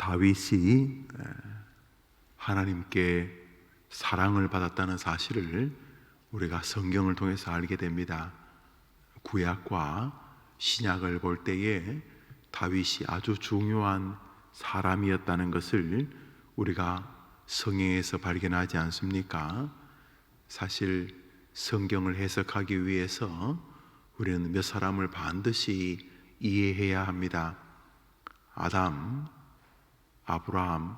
다윗이 하나님께 사랑을 받았다는 사실을 우리가 성경을 통해서 알게 됩니다. 구약과 신약을 볼 때에 다윗이 아주 중요한 사람이었다는 것을 우리가 성경에서 발견하지 않습니까? 사실 성경을 해석하기 위해서 우리는 몇 사람을 반드시 이해해야 합니다. 아담, 아브라함,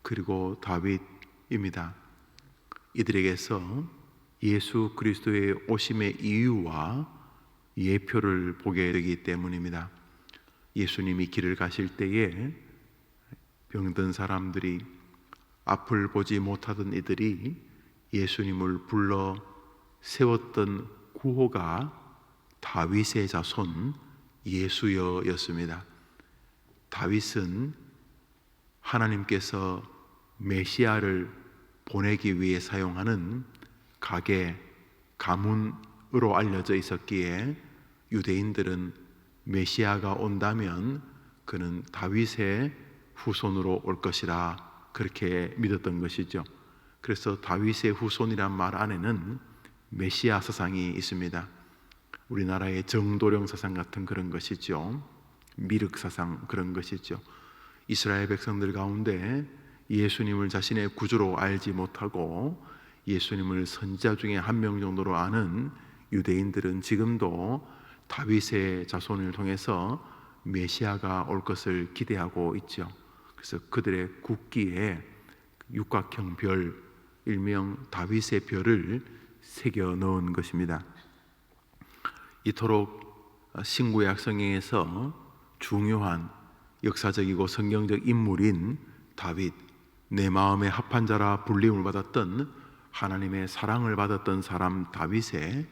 그리고 다윗입니다. 이들에게서 예수 그리스도의 오심의 이유와 예표를 보게 되기 때문입니다. 예수님이 길을 가실 때에 병든 사람들이, 앞을 보지 못하던 이들이 예수님을 불러 세웠던 구호가 다윗의 자손 예수여였습니다. 다윗은 하나님께서 메시아를 보내기 위해 사용하는 가문으로 알려져 있었기에 유대인들은 메시아가 온다면 그는 다윗의 후손으로 올 것이라 그렇게 믿었던 것이죠. 그래서 다윗의 후손이란 말 안에는 메시아 사상이 있습니다. 우리나라의 정도령 사상 같은 그런 것이죠. 미륵 사상 그런 것이죠. 이스라엘 백성들 가운데 예수님을 자신의 구주로 알지 못하고 예수님을 선지자 중에 한 명 정도로 아는 유대인들은 지금도 다윗의 자손을 통해서 메시아가 올 것을 기대하고 있죠. 그래서 그들의 국기에 육각형 별, 일명 다윗의 별을 새겨 넣은 것입니다. 이토록 신구약 성경에서 중요한 역사적이고 성경적 인물인 다윗, 내 마음의 합한 자라 불림을 받았던, 하나님의 사랑을 받았던 사람 다윗의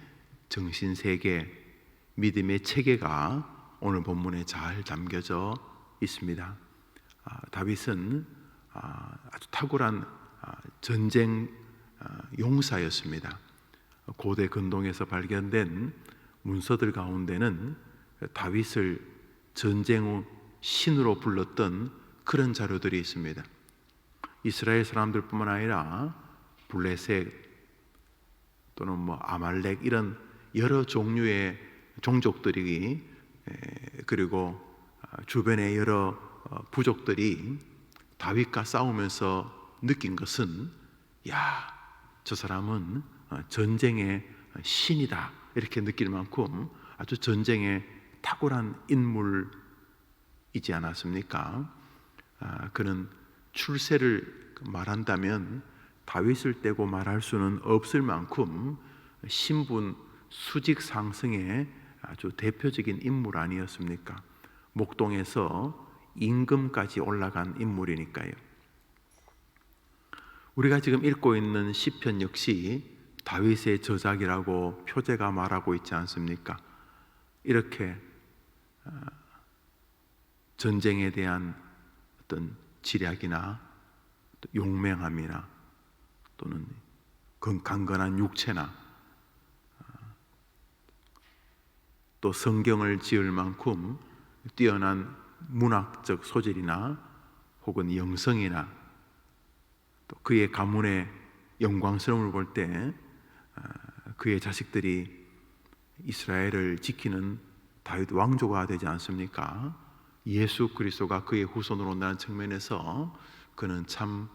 정신세계, 믿음의 체계가 오늘 본문에 잘 담겨져 있습니다. 다윗은 아주 탁월한 전쟁 용사였습니다. 고대 근동에서 발견된 문서들 가운데는 다윗을 전쟁 신으로 불렀던 그런 자료들이 있습니다. 이스라엘 사람들뿐만 아니라 블레셋 또는 아말렉 이런 여러 종류의 종족들이, 그리고 주변의 여러 부족들이 다윗과 싸우면서 느낀 것은, 저 사람은 전쟁의 신이다 이렇게 느낄 만큼 아주 전쟁에 탁월한 인물이지 않았습니까? 그는 출세를 말한다면 다윗을 떼고 말할 수는 없을 만큼 신분, 수직 상승의 아주 대표적인 인물 아니었습니까? 목동에서 임금까지 올라간 인물이니까요. 우리가 지금 읽고 있는 시편 역시 다윗의 저작이라고 표제가 말하고 있지 않습니까? 이렇게 전쟁에 대한 어떤 지략이나 용맹함이나 또는 강건한 육체나 또 성경을 지을 만큼 뛰어난 문학적 소질이나 혹은 영성이나 또 그의 가문의 영광스러움을 볼 때 그의 자식들이 이스라엘을 지키는 다윗 왕조가 되지 않습니까? 예수 그리스도가 그의 후손으로 온다는 측면에서 그는 참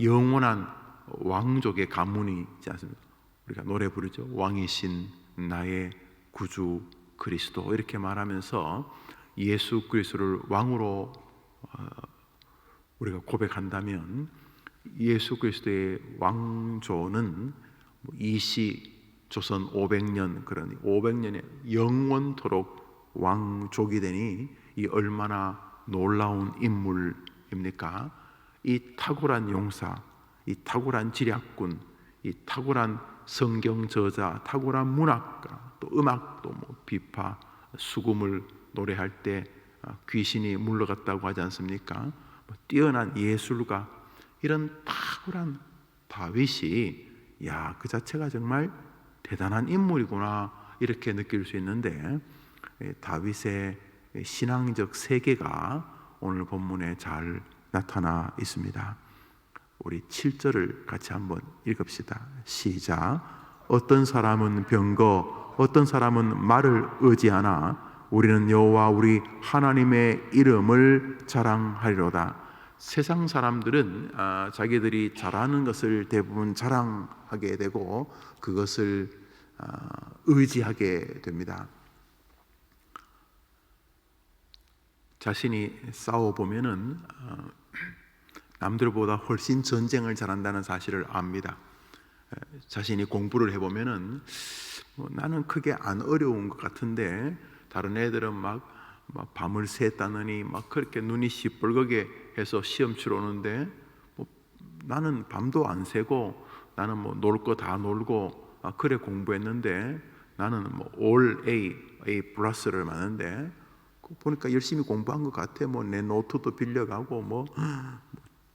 영원한 왕족의 가문이 있지 않습니까? 우리가 노래 부르죠. 왕이신 나의 구주 그리스도, 이렇게 말하면서 예수 그리스도를 왕으로 우리가 고백한다면 예수 그리스도의 왕조는 이시 조선 500년, 그런 500년의 영원토록 왕족이 되니 이 얼마나 놀라운 인물입니까? 이 탁월한 용사, 이 탁월한 지략군, 이 탁월한 성경 저자, 탁월한 문학가, 또 음악도 비파, 수금을 노래할 때 귀신이 물러갔다고 하지 않습니까? 뛰어난 예술가, 이런 탁월한 다윗이 그 자체가 정말 대단한 인물이구나 이렇게 느낄 수 있는데, 다윗의 신앙적 세계가 오늘 본문에 잘 나타나 있습니다. 우리 7절을 같이 한번 읽읍시다. 시작. 어떤 사람은 병거, 어떤 사람은 말을 의지하나 우리는 여호와 우리 하나님의 이름을 자랑하리로다. 세상 사람들은 자기들이 잘하는 것을 대부분 자랑하게 되고 그것을 의지하게 됩니다. 자신이 싸워보면은 남들보다 훨씬 전쟁을 잘한다는 사실을 압니다. 자신이 공부를 해보면은 나는 크게 안 어려운 것 같은데 다른 애들은 막 밤을 샜다느니 막 그렇게 눈이 시뻘겋게 해서 시험 치러 오는데 나는 밤도 안 새고 나는 놀 거 다 놀고 그래 공부했는데 나는 올 A 플러스를 맞는데 보니까 열심히 공부한 것 같아. 내 노트도 빌려가고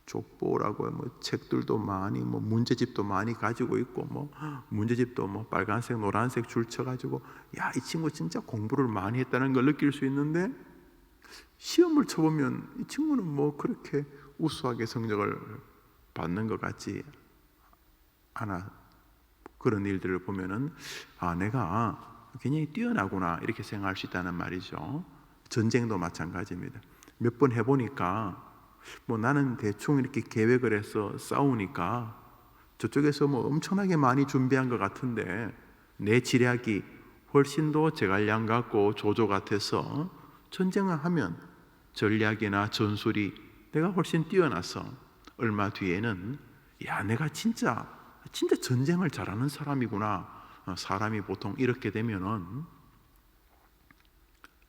족보라고 책들도 많이 문제집도 많이 가지고 있고 문제집도 빨간색 노란색 줄 쳐가지고 야, 이 친구 진짜 공부를 많이 했다는 걸 느낄 수 있는데 시험을 쳐보면 이 친구는 그렇게 우수하게 성적을 받는 것 같지 않아. 그런 일들을 보면은 내가 굉장히 뛰어나구나 이렇게 생각할 수 있다는 말이죠. 전쟁도 마찬가지입니다. 몇 번 해보니까 나는 대충 이렇게 계획을 해서 싸우니까 저쪽에서 엄청나게 많이 준비한 것 같은데 내 지략이 훨씬 더 제갈량 같고 조조 같아서 전쟁을 하면 전략이나 전술이 내가 훨씬 뛰어나서 얼마 뒤에는 야, 내가 진짜 전쟁을 잘하는 사람이구나. 사람이 보통 이렇게 되면은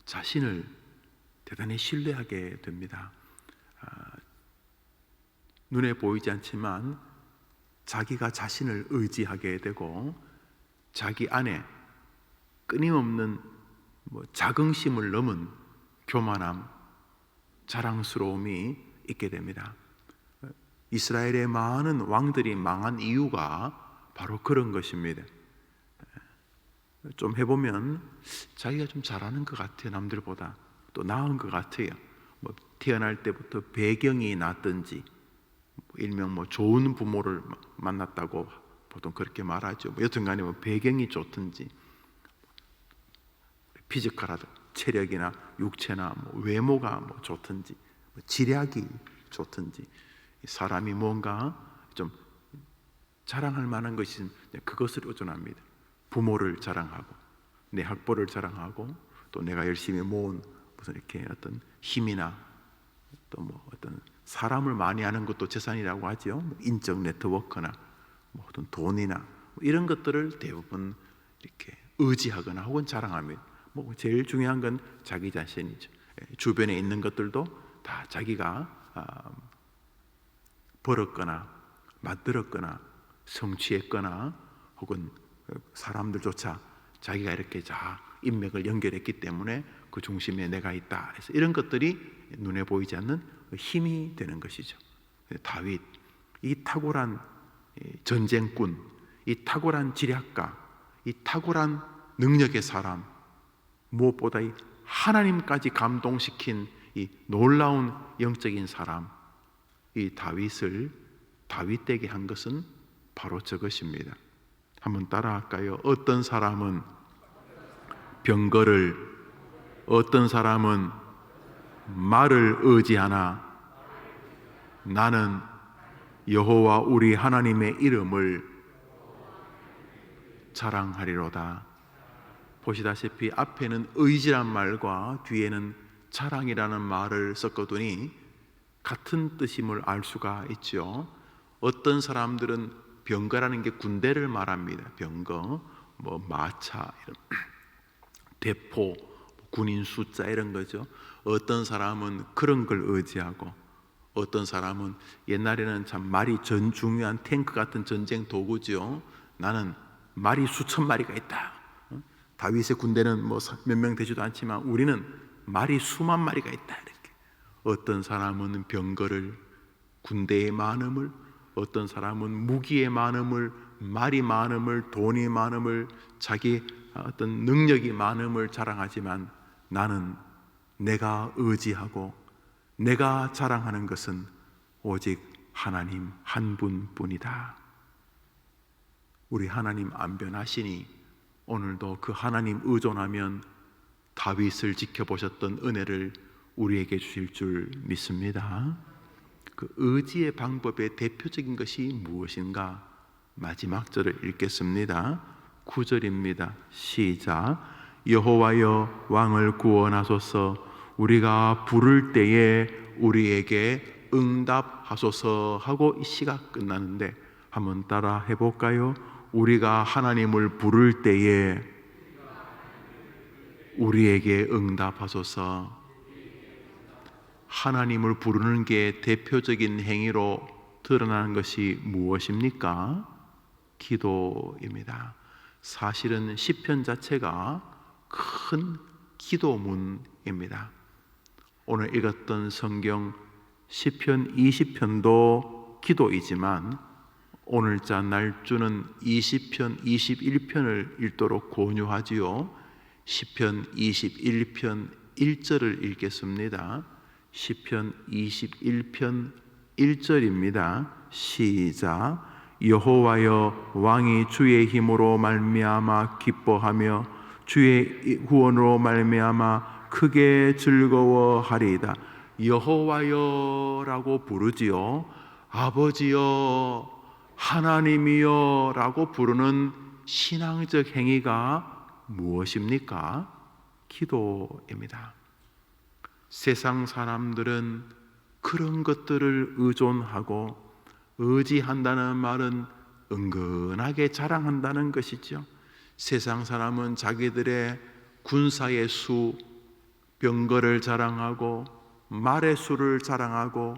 자신을 대단히 신뢰하게 됩니다. 눈에 보이지 않지만 자기가 자신을 의지하게 되고 자기 안에 끊임없는 자긍심을 넘은 교만함, 자랑스러움이 있게 됩니다. 이스라엘의 많은 왕들이 망한 이유가 바로 그런 것입니다. 좀 해보면 자기가 좀 잘하는 것 같아요. 남들보다 또 나은 것 같아요. 태어날 때부터 배경이 낫든지 일명 좋은 부모를 만났다고 보통 그렇게 말하죠. 여튼간에 배경이 좋든지 피지컬하다 체력이나 육체나 외모가 좋든지 지략이 좋든지 사람이 뭔가 좀 자랑할 만한 것이 그것을 의존합니다. 부모를 자랑하고 내 학벌을 자랑하고 또 내가 열심히 모은 무슨 이렇게 어떤 힘이나 또 어떤 사람을 많이 하는 것도 재산이라고 하죠. 인적 네트워크나 어떤 돈이나 이런 것들을 대부분 이렇게 의지하거나 혹은 자랑합니다. 제일 중요한 건 자기 자신이죠. 주변에 있는 것들도 다 자기가 벌었거나 만들었거나 성취했거나 혹은 사람들조차 자기가 이렇게 인맥을 연결했기 때문에 그 중심에 내가 있다. 그래서 이런 것들이 눈에 보이지 않는 힘이 되는 것이죠. 다윗, 이 탁월한 전쟁꾼, 이 탁월한 지략가, 이 탁월한 능력의 사람, 무엇보다 이 하나님까지 감동시킨 이 놀라운 영적인 사람, 이 다윗을 다윗되게 한 것은 바로 저것입니다. 한번 따라할까요? 어떤 사람은 병거를, 어떤 사람은 말을 의지하나 나는 여호와 우리 하나님의 이름을 자랑하리로다. 보시다시피 앞에는 의지란 말과 뒤에는 자랑이라는 말을 섞어두니 같은 뜻임을 알 수가 있죠. 어떤 사람들은 병거라는 게 군대를 말합니다. 병거, 마차, 대포, 군인 숫자 이런 거죠. 어떤 사람은 그런 걸 의지하고 어떤 사람은 옛날에는 참 말이 중요한 탱크 같은 전쟁 도구죠. 나는 말이 수천 마리가 있다. 다윗의 군대는 몇 명 되지도 않지만 우리는 말이 수만 마리가 있다. 이렇게. 어떤 사람은 병거를, 군대의 많음을, 어떤 사람은 무기의 많음을, 말이 많음을, 돈이 많음을, 자기 어떤 능력이 많음을 자랑하지만 나는 내가 의지하고 내가 자랑하는 것은 오직 하나님 한 분뿐이다. 우리 하나님 안 변하시니 오늘도 그 하나님 의존하면 다윗을 지켜보셨던 은혜를 우리에게 주실 줄 믿습니다. 그 의지의 방법의 대표적인 것이 무엇인가? 마지막 절을 읽겠습니다. 9절입니다. 시작. 여호와여 왕을 구원하소서. 우리가 부를 때에 우리에게 응답하소서 하고 이 시가 끝나는데 한번 따라 해볼까요? 우리가 하나님을 부를 때에 우리에게 응답하소서. 하나님을 부르는 게 대표적인 행위로 드러나는 것이 무엇입니까? 기도입니다. 사실은 시편 자체가 큰 기도문입니다. 오늘 읽었던 성경 시편 20편도 기도이지만 오늘자 날주는 20편, 21편을 읽도록 권유하지요. 시편 21편 1절을 읽겠습니다. 시편 21편 1절입니다. 시작. 여호와여 왕이 주의 힘으로 말미암아 기뻐하며 주의 구원으로 말미암아 크게 즐거워하리이다. 여호와여라고 부르지요. 아버지여, 하나님이여 라고 부르는 신앙적 행위가 무엇입니까? 기도입니다. 세상 사람들은 그런 것들을 의존하고 의지한다는 말은 은근하게 자랑한다는 것이죠. 세상 사람은 자기들의 군사의 수, 병거를 자랑하고 말의 수를 자랑하고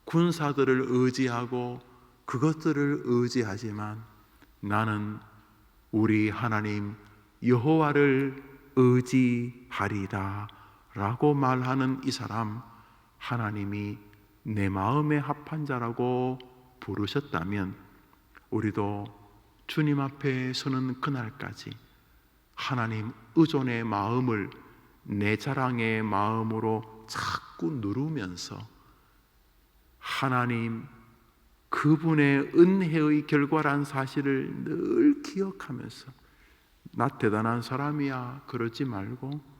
군사들을 의지하고 그것들을 의지하지만 나는 우리 하나님 여호와를 의지하리다 라고 말하는 이 사람, 하나님이 내 마음에 합한 자라고 부르셨다면 우리도 주님 앞에 서는 그날까지 하나님 의존의 마음을 내 자랑의 마음으로 자꾸 누르면서 하나님 그분의 은혜의 결과란 사실을 늘 기억하면서 나 대단한 사람이야 그러지 말고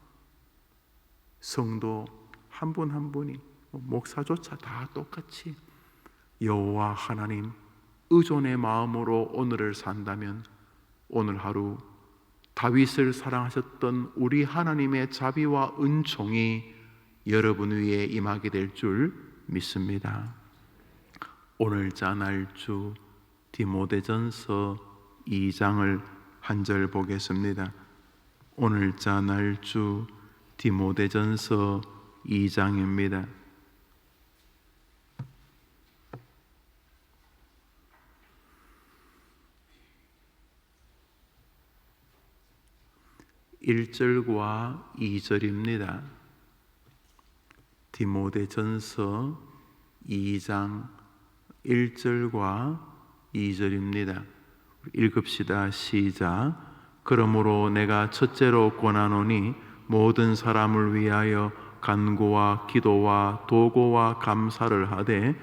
성도 한 분 한 분이 목사조차 다 똑같이 여호와 하나님 의존의 마음으로 오늘을 산다면 오늘 하루 다윗을 사랑하셨던 우리 하나님의 자비와 은총이 여러분 위에 임하게 될 줄 믿습니다. 오늘자 날주 디모데전서 2장을 한 절 보겠습니다. 오늘자 날주 디모데전서 2장입니다. 1절과 2절입니다. 디모데전서 2장 1절과 2절입니다. 읽읍시다. 시작. 그러므로 내가 첫째로 권하노니 모든 사람을 위하여 간구와 기도와 도고와 감사를 하되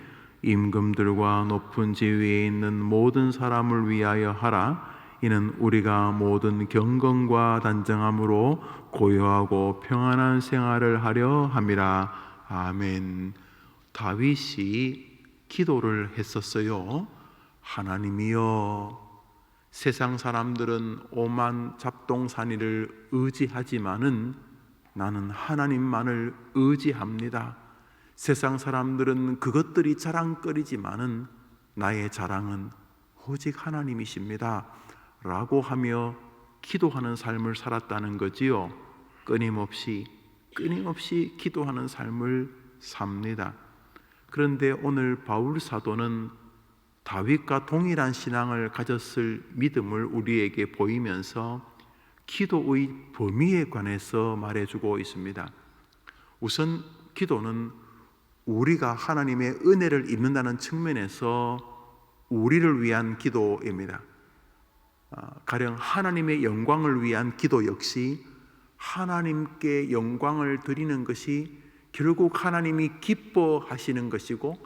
임금들과 높은 지위에 있는 모든 사람을 위하여 하라. 이는 우리가 모든 경건과 단정함으로 고요하고 평안한 생활을 하려 함이라. 아멘. 다윗이 기도를 했었어요. 하나님이여, 세상 사람들은 오만 잡동사니를 의지하지만은 나는 하나님만을 의지합니다. 세상 사람들은 그것들이 자랑거리지만은 나의 자랑은 오직 하나님이십니다 라고 하며 기도하는 삶을 살았다는 거지요. 끊임없이 기도하는 삶을 삽니다. 그런데 오늘 바울 사도는 다윗과 동일한 신앙을 가졌을 믿음을 우리에게 보이면서 기도의 범위에 관해서 말해주고 있습니다. 우선 기도는 우리가 하나님의 은혜를 입는다는 측면에서 우리를 위한 기도입니다. 가령 하나님의 영광을 위한 기도 역시 하나님께 영광을 드리는 것이 결국 하나님이 기뻐하시는 것이고,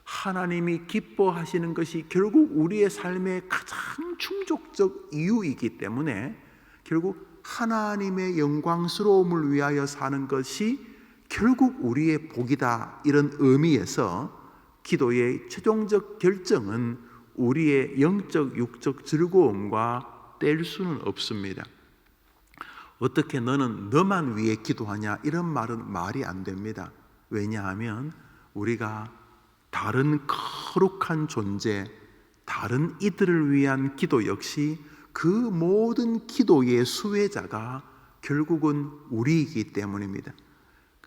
하나님이 기뻐하시는 것이 결국 우리의 삶의 가장 충족적 이유이기 때문에 결국 하나님의 영광스러움을 위하여 사는 것이 결국 우리의 복이다, 이런 의미에서 기도의 최종적 결정은 우리의 영적 육적 즐거움과 뗄 수는 없습니다. 어떻게 너는 너만 위해 기도하냐, 이런 말은 말이 안 됩니다. 왜냐하면 우리가 다른 거룩한 존재, 다른 이들을 위한 기도 역시 그 모든 기도의 수혜자가 결국은 우리이기 때문입니다.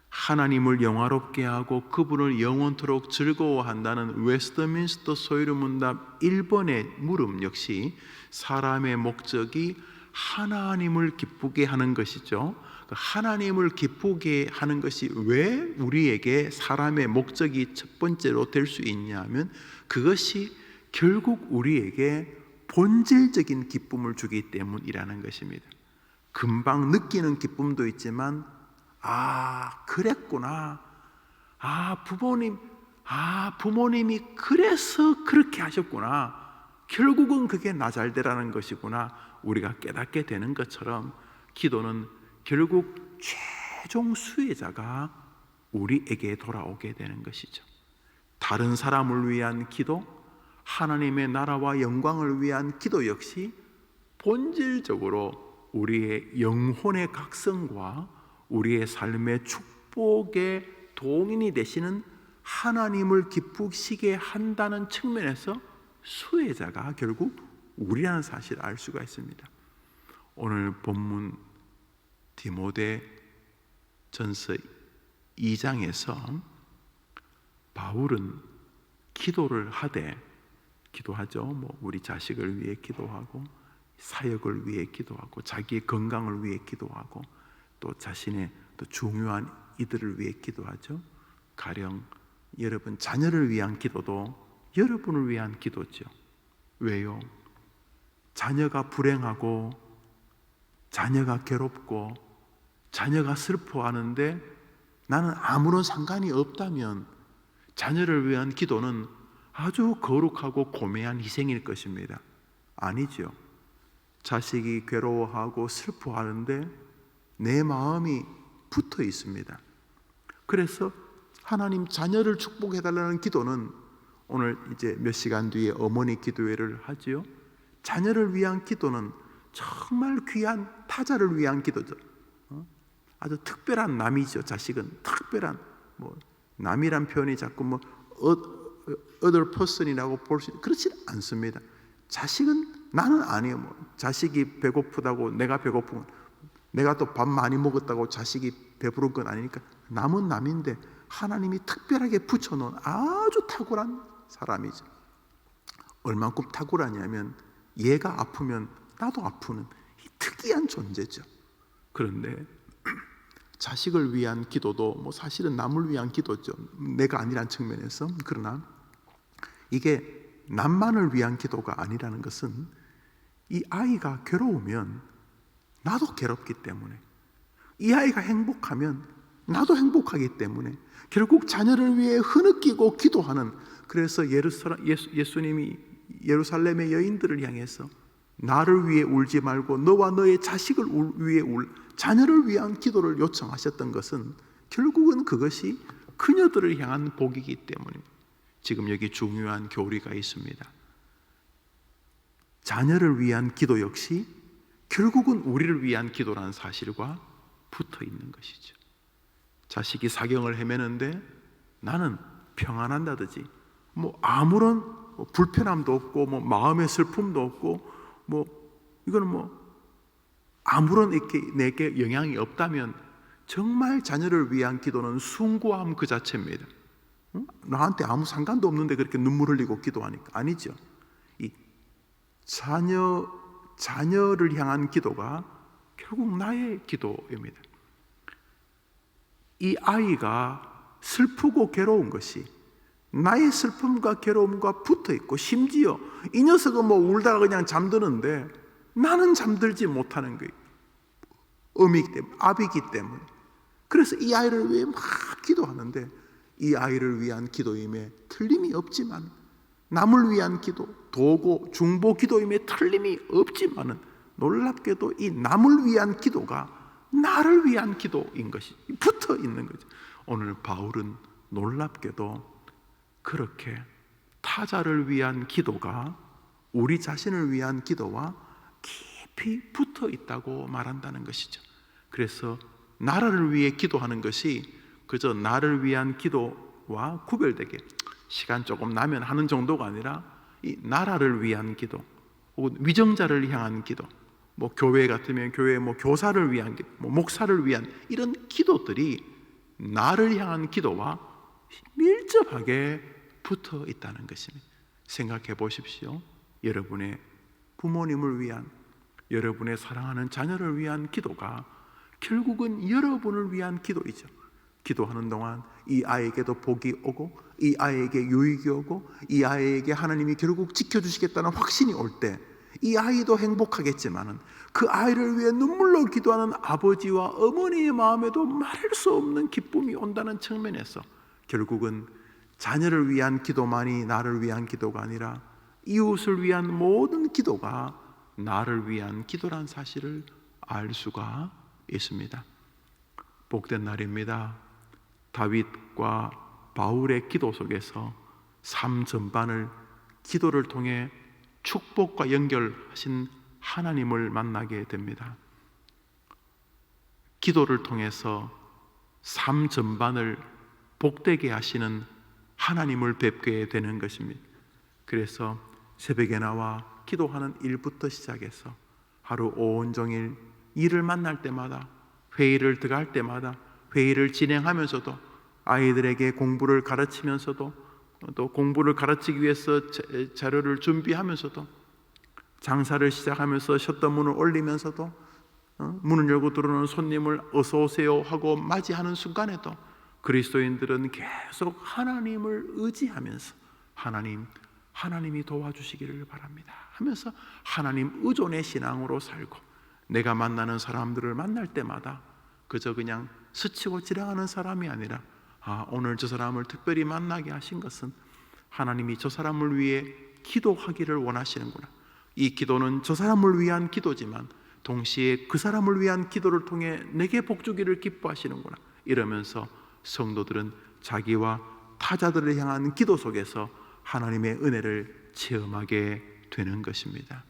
하나님을 영화롭게 하고 그분을 영원토록 즐거워한다는 웨스트민스터 소유리 문답 1번의 물음 역시 사람의 목적이 하나님을 기쁘게 하는 것이죠. 하나님을 기쁘게 하는 것이 왜 우리에게 사람의 목적이 첫 번째로 될 수 있냐면, 그것이 결국 우리에게 본질적인 기쁨을 주기 때문이라는 것입니다. 금방 느끼는 기쁨도 있지만, 그랬구나, 부모님이 그래서 그렇게 하셨구나, 결국은 그게 나 잘 되라는 것이구나, 우리가 깨닫게 되는 것처럼 기도는 결국 최종 수혜자가 우리에게 돌아오게 되는 것이죠. 다른 사람을 위한 기도, 하나님의 나라와 영광을 위한 기도 역시 본질적으로 우리의 영혼의 각성과 우리의 삶의 축복의 동인이 되시는 하나님을 기쁘시게 한다는 측면에서 수혜자가 결국 우리라는 사실을 알 수가 있습니다. 오늘 본문 디모데 전서 2장에서 바울은 기도를 하되, 기도하죠. 우리 자식을 위해 기도하고, 사역을 위해 기도하고, 자기의 건강을 위해 기도하고, 또 자신의 또 중요한 이들을 위해 기도하죠. 가령 여러분 자녀를 위한 기도도 여러분을 위한 기도죠. 왜요? 자녀가 불행하고, 자녀가 괴롭고, 자녀가 슬퍼하는데 나는 아무런 상관이 없다면 자녀를 위한 기도는 아주 거룩하고 고매한 희생일 것입니다. 아니죠. 자식이 괴로워하고 슬퍼하는데 내 마음이 붙어 있습니다. 그래서 하나님 자녀를 축복해달라는 기도는, 오늘 이제 몇 시간 뒤에 어머니 기도회를 하지요. 자녀를 위한 기도는 정말 귀한 타자를 위한 기도죠. 아주 특별한 남이죠. 자식은 특별한, 남이란 표현이 자꾸 other person이라고 볼 수, 그렇지 않습니다. 자식은 나는 아니에요. 자식이 배고프다고 내가 배고프면, 내가 또 밥 많이 먹었다고 자식이 배부른 건 아니니까 남은 남인데 하나님이 특별하게 붙여놓은 아주 탁월한 사람이죠. 얼만큼 탁월하냐면 얘가 아프면 나도 아프는 이 특이한 존재죠. 그런데 자식을 위한 기도도 사실은 남을 위한 기도죠. 내가 아니란 측면에서. 그러나 이게 남만을 위한 기도가 아니라는 것은 이 아이가 괴로우면 나도 괴롭기 때문에, 이 아이가 행복하면 나도 행복하기 때문에 결국 자녀를 위해 흐느끼고 기도하는, 그래서 예수님이 예루살렘의 여인들을 향해서 나를 위해 울지 말고 너와 너의 자식을 위해 자녀를 위한 기도를 요청하셨던 것은 결국은 그것이 그녀들을 향한 복이기 때문입니다. 지금 여기 중요한 교리가 있습니다. 자녀를 위한 기도 역시 결국은 우리를 위한 기도라는 사실과 붙어 있는 것이죠. 자식이 사경을 헤매는데 나는 평안한다든지 아무런 불편함도 없고 마음의 슬픔도 없고 이거는 아무런 이렇게 내게 영향이 없다면 정말 자녀를 위한 기도는 숭고함 그 자체입니다. 나한테 아무 상관도 없는데 그렇게 눈물 흘리고 기도하니까 아니죠. 이 자녀를 향한 기도가 결국 나의 기도입니다. 이 아이가 슬프고 괴로운 것이 나의 슬픔과 괴로움과 붙어 있고, 심지어 이 녀석은 울다가 그냥 잠드는데 나는 잠들지 못하는 거예요. 엄이기 때문에, 아비기 때문에. 그래서 이 아이를 위해 막 기도하는데 이 아이를 위한 기도임에 틀림이 없지만, 남을 위한 기도, 도고 중보 기도임에 틀림이 없지만은 놀랍게도 이 남을 위한 기도가 나를 위한 기도인 것이 붙어 있는 거죠. 오늘 바울은 놀랍게도 그렇게 타자를 위한 기도가 우리 자신을 위한 기도와 깊이 붙어 있다고 말한다는 것이죠. 그래서 나라를 위해 기도하는 것이 그저 나를 위한 기도와 구별되게 시간 조금 나면 하는 정도가 아니라 이 나라를 위한 기도, 혹은 위정자를 향한 기도, 뭐 교회 같으면 교회 뭐 교사를 위한 기도, 뭐 목사를 위한 이런 기도들이 나를 향한 기도와 밀접하게 붙어 있다는 것입니다. 생각해 보십시오. 여러분의 부모님을 위한, 여러분의 사랑하는 자녀를 위한 기도가 결국은 여러분을 위한 기도이죠. 기도하는 동안 이 아이에게도 복이 오고, 이 아이에게 유익이 오고, 이 아이에게 하나님이 결국 지켜주시겠다는 확신이 올 때 이 아이도 행복하겠지만은 그 아이를 위해 눈물로 기도하는 아버지와 어머니의 마음에도 말할 수 없는 기쁨이 온다는 측면에서 결국은 자녀를 위한 기도만이 나를 위한 기도가 아니라 이웃을 위한 모든 기도가 나를 위한 기도란 사실을 알 수가 있습니다. 복된 날입니다. 다윗과 바울의 기도 속에서 삶 전반을 기도를 통해 축복과 연결하신 하나님을 만나게 됩니다. 기도를 통해서 삶 전반을 복되게 하시는 하나님을 뵙게 되는 것입니다. 그래서 새벽에 나와 기도하는 일부터 시작해서 하루 온종일 일을 만날 때마다, 회의를 들어갈 때마다, 회의를 진행하면서도, 아이들에게 공부를 가르치면서도, 또 공부를 가르치기 위해서 자료를 준비하면서도, 장사를 시작하면서 셧다운을 올리면서도, 문을 열고 들어오는 손님을 어서 오세요 하고 맞이하는 순간에도 그리스도인들은 계속 하나님을 의지하면서 하나님이 도와주시기를 바랍니다 하면서 하나님 의존의 신앙으로 살고, 내가 만나는 사람들을 만날 때마다 그저 그냥 스치고 지나가는 사람이 아니라, 오늘 저 사람을 특별히 만나게 하신 것은 하나님이 저 사람을 위해 기도하기를 원하시는구나, 이 기도는 저 사람을 위한 기도지만 동시에 그 사람을 위한 기도를 통해 내게 복주기를 기뻐하시는구나, 이러면서 성도들은 자기와 타자들을 향한 기도 속에서 하나님의 은혜를 체험하게 되는 것입니다.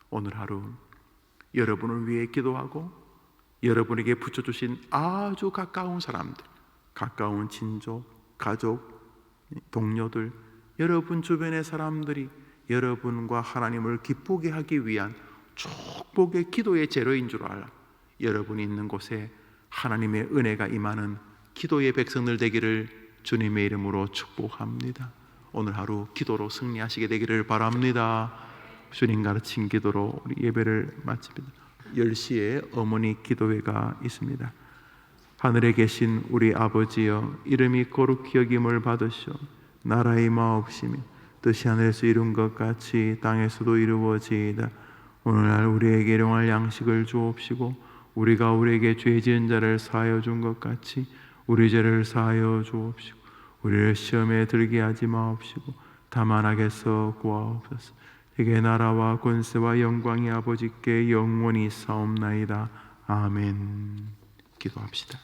오늘 하루 여러분을 위해 기도하고 여러분에게 붙여주신 아주 가까운 사람들, 가까운 친족, 가족, 동료들, 여러분 주변의 사람들이 여러분과 하나님을 기쁘게 하기 위한 축복의 기도의 재료인 줄 알아 여러분이 있는 곳에 하나님의 은혜가 임하는 기도의 백성들 되기를 주님의 이름으로 축복합니다. 오늘 하루 기도로 승리하시게 되기를 바랍니다. 주님 가르친 기도로 우리 예배를 마칩니다. 10시에 어머니 기도회가 있습니다. 하늘에 계신 우리 아버지여, 이름이 거룩히 여김을 받으시오. 나라의 마옵시며 뜻이 하늘에서 이룬 것 같이 땅에서도 이루어지이다. 오늘날 우리에게 일용할 양식을 주옵시고, 우리가 우리에게 죄 지은 자를 사하여 준 것 같이 우리 죄를 사하여 주옵시고, 우리를 시험에 들게 하지 마옵시고 다만 악에서 구하옵소서. 이게 나라와 권세와 영광이 아버지께 영원히 사옵나이다. 아멘. 기도합시다.